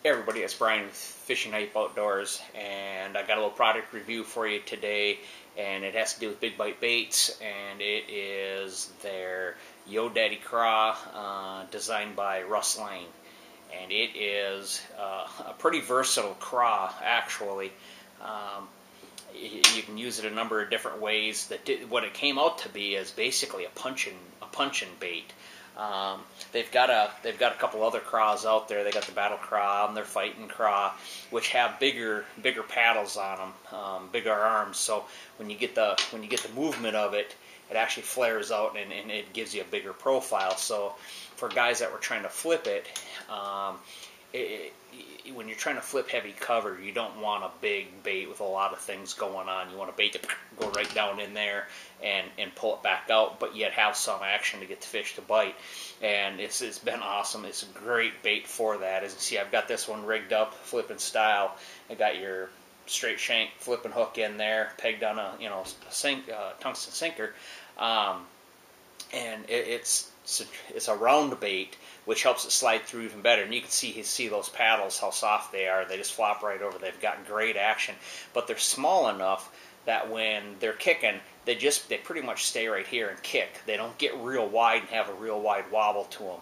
Hey everybody, it's Brian with Fishing Hype Outdoors, and I got a little product review for you today, and it has to do with big bite baits, and it is their Yoddady craw designed by Russ Lane, and it is a pretty versatile craw actually. You can use it a number of different ways. What it came out to be is basically a punching bait. They've got a couple other craws out there. They got the battle craw and their fighting craw, which have bigger paddles on them, bigger arms. So when you get the movement of it, it actually flares out and it gives you a bigger profile. So for guys that were trying to flip it, when you're trying to flip heavy cover, you don't want a big bait with a lot of things going on. You want a bait to go right down in there and pull it back out, but yet have some action to get the fish to bite. And it's been awesome. It's a great bait for that. As you see, I've got this one rigged up, flipping style. I got your straight shank flipping hook in there, pegged on a tungsten sinker, and it's a round bait, which helps it slide through even better. And you can see those paddles, how soft they are. They just flop right over. They've got great action, but they're small enough that when they're kicking, they pretty much stay right here and kick. They don't get real wide and have a real wide wobble to them.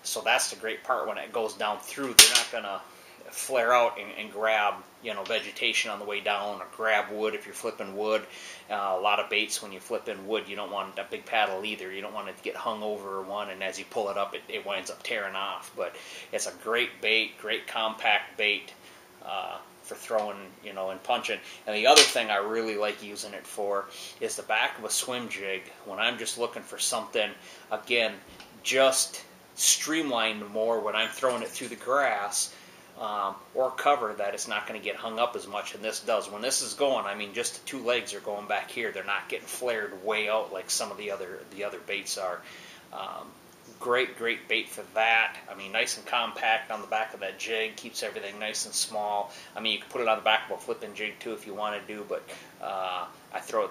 So that's the great part. When it goes down through, they're not going to flare out and grab vegetation on the way down, or grab wood if you're flipping wood. A lot of baits, when you flip in wood, you don't want a big paddle either. You don't want it to get hung over one, and as you pull it up, it winds up tearing off. But it's a great bait, great compact bait for throwing, and punching. And the other thing I really like using it for is the back of a swim jig. When I'm just looking for something, again, just streamlined more when I'm throwing it through the grass, or cover, that it's not going to get hung up as much, and this does. When this is going, I mean, just the two legs are going back here. They're not getting flared way out like some of the other baits are. Great bait for that. I mean, nice and compact on the back of that jig, keeps everything nice and small. I mean, you can put it on the back of a flipping jig too if you want to do, but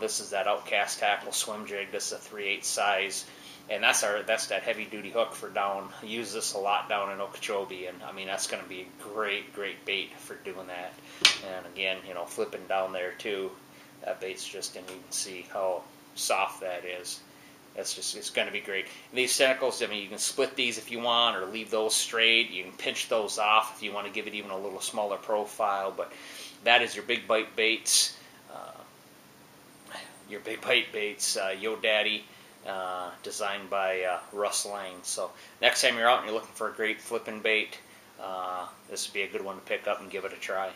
this is that Outcast Tackle swim jig. This is a 3/8 size. And that's that heavy duty hook for down. I use this a lot down in Okeechobee, and I mean, that's going to be a great bait for doing that. And again, flipping down there too, that bait's just, and you can see how soft that is. It's going to be great. And these tentacles, I mean, you can split these if you want, or leave those straight. You can pinch those off if you want to give it even a little smaller profile. But that is your big bite baits. Yoddady. Designed by Russ Lane. So next time you're out and you're looking for a great flipping bait, this would be a good one to pick up and give it a try.